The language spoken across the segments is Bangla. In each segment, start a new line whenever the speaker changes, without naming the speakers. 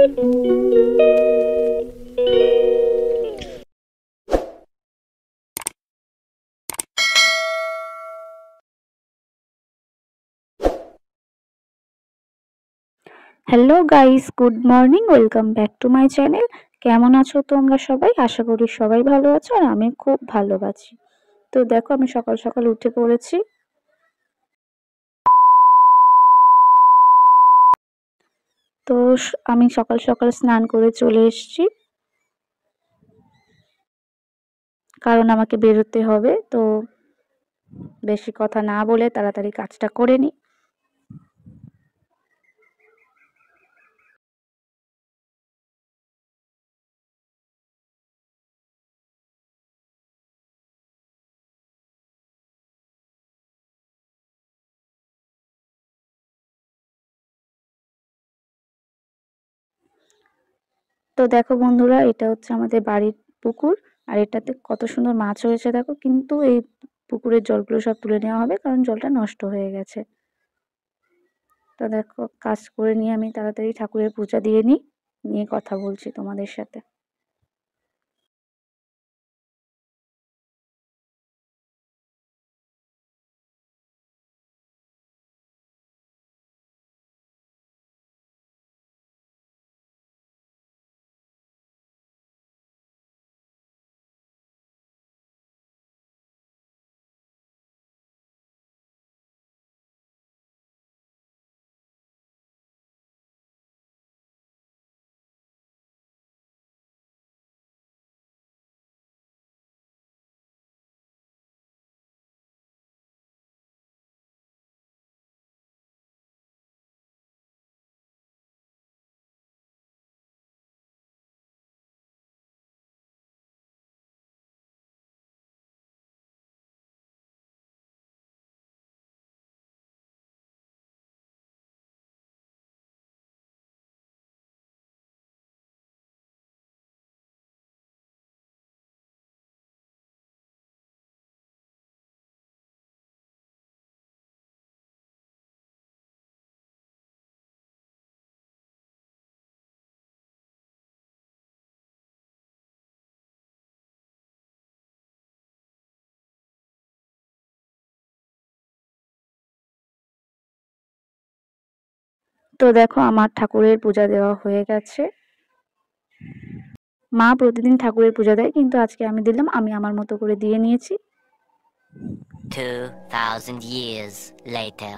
Hello guys, good morning. Welcome back to my channel. কেমন আছো তোমরা সবাই? আশা করি সবাই ভালো আছো আর আমি খুব ভালো আছি। তো দেখো, আমি সকাল সকাল উঠে পড়েছি। তো আমি সকাল সকাল স্নান করে চলে এসেছি, কারণ আমাকে বেরোতে হবে। তো বেশি কথা না বলে তাড়াতাড়ি কাজটা করে নিই। তো দেখো বন্ধুরা, এটা হচ্ছে আমাদের বাড়ির পুকুর। আর এটাতে কত সুন্দর মাছ হয়েছে দেখো। কিন্তু এই পুকুরের জলগুলো সব তুলে নেওয়া হবে, কারণ জলটা নষ্ট হয়ে গেছে। তো দেখো, কাজ করে নিয়ে আমি তাড়াতাড়ি ঠাকুরের পূজা দিয়ে নিয়ে কথা বলছি তোমাদের সাথে। তো দেখো, আমার ঠাকুরের পূজা দেওয়া হয়ে গেছে। মা প্রতিদিন ঠাকুরের পূজা দেয়, কিন্তু আজকে আমি দিলাম, আমি আমার মতো করে দিয়ে নিয়েছি।
2000 years later.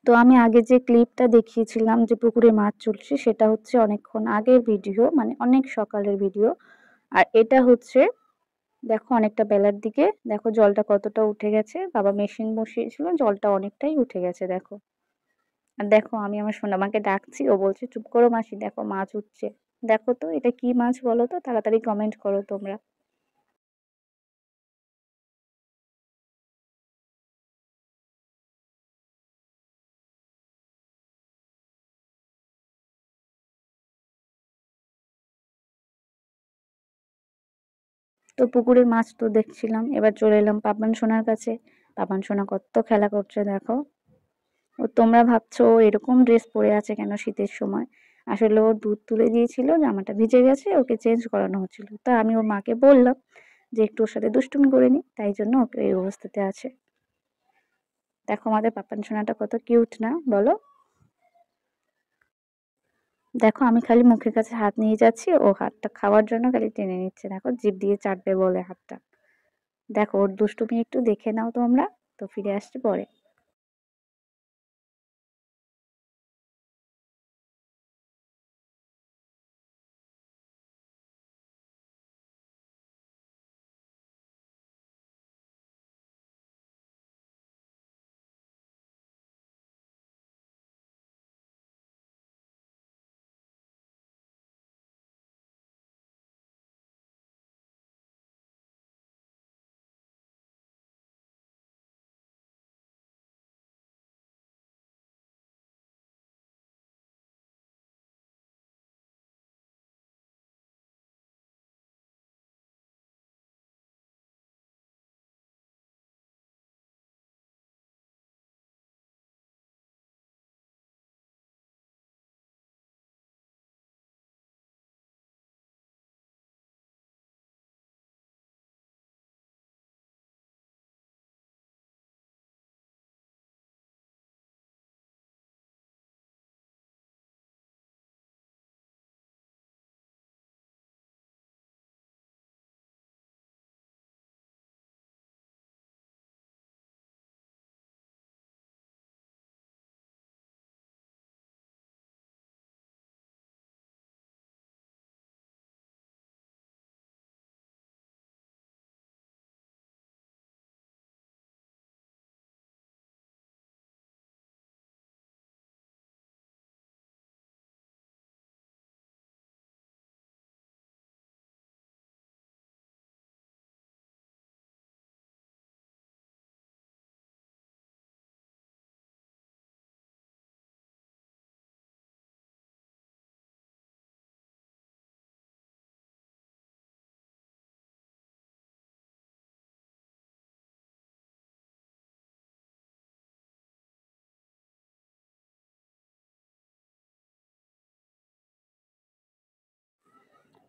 তো আমি আগে যে ক্লিপটা দেখিয়েছিলাম যে পুকুরে মাছ চলছে, সেটা হচ্ছে অনেকক্ষণ আগের ভিডিও, মানে অনেক সকালের ভিডিও। আর এটা হচ্ছে, দেখো, অনেকটা বেলার দিকে। দেখো জলটা কতটা উঠে গেছে। বাবা মেশিন বসিয়েছিল, জলটা অনেকটাই উঠে গেছে দেখো। আর দেখো, আমি আমার সোনামাকে ডাকছি, ও বলছে চুপ করো মাসি, দেখো মাছ উঠছে। দেখো তো এটা কি মাছ বলো তো, তাড়াতাড়ি কমেন্ট করো তোমরা। তো পুকুরের মাছ তো দেখছিলাম, এবার চলে এলাম পাপান সোনার কাছে। পাপান সোনা কত খেলা করছে দেখো। ও তোমরা ভাবছো ও এরকম ড্রেস পরে আছে কেন শীতের সময়। আসলে ওর দুধ তুলে দিয়েছিল, জামাটা ভিজে গেছে, ওকে চেঞ্জ করানো হচ্ছিল। তা আমি ওর মাকে বললাম যে একটু ওর সাথে দুষ্টুমি করে নি, তাই জন্য ওকে এই অবস্থাতে আছে। দেখো আমাদের পাপান সোনাটা কত কিউট না বলো। দেখো, আমি খালি মুখের কাছে হাত নিয়ে যাচ্ছি, ও হাতটা খাওয়ার জন্য খালি টেনে নিচ্ছে। দেখো, জিভ দিয়ে চাটবে বলে হাতটা। দেখো ওর দুষ্টুমি একটু দেখে নাও তোমরা। তো ফিরে আসছি পরে।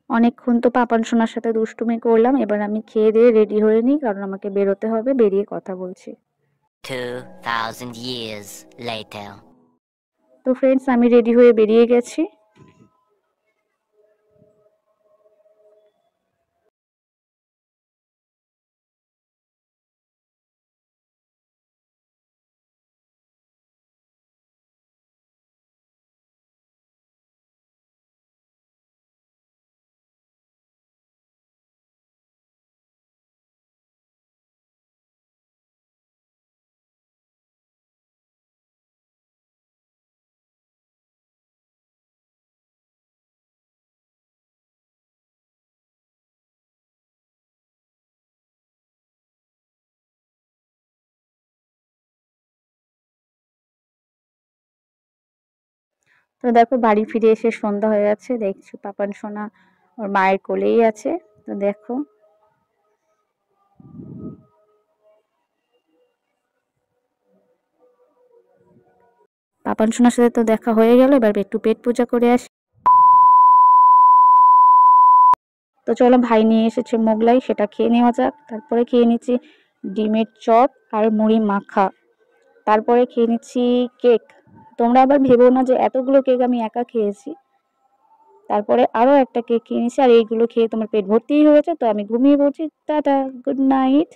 অনেকক্ষণ তো পাপান সোনার সাথে দুষ্টুমি করলাম, এবার আমি খেয়ে দিয়ে রেডি হয়ে নিই, কারণ আমাকে বেরোতে হবে, বেরিয়ে কথা বলছি।
2000 years later.
তো ফ্রেন্ডস, আমি রেডি হয়ে বেরিয়ে গেছি। তো দেখো, বাড়ি ফিরে এসে সন্ধ্যা হয়ে গেছে, দেখছি পাপান সোনা ওর মায়ের কোলেই আছে। তো দেখো, পাপান সোনার সাথে তো দেখা হয়ে গেল, এবার একটু পেট পূজা করে আসি। তো চলো, ভাই নিয়ে এসেছে মোগলাই, সেটা খেয়ে নেওয়া যাক। তারপরে খেয়ে নিচ্ছি ডিমের চপ আর মুড়ি মাখা। তারপরে খেয়ে নিচ্ছি কেক। তোমরা আবার ভেবো না যে এতগুলো কেক আমি একা খেয়েছি। তারপরে আরো একটা কেক খেয়ে নিচ্ছি, আর এইগুলো খেয়ে তোমার পেট ভর্তিই হয়েছে। তো আমি ঘুমিয়ে পড়ছি। Tata, good night.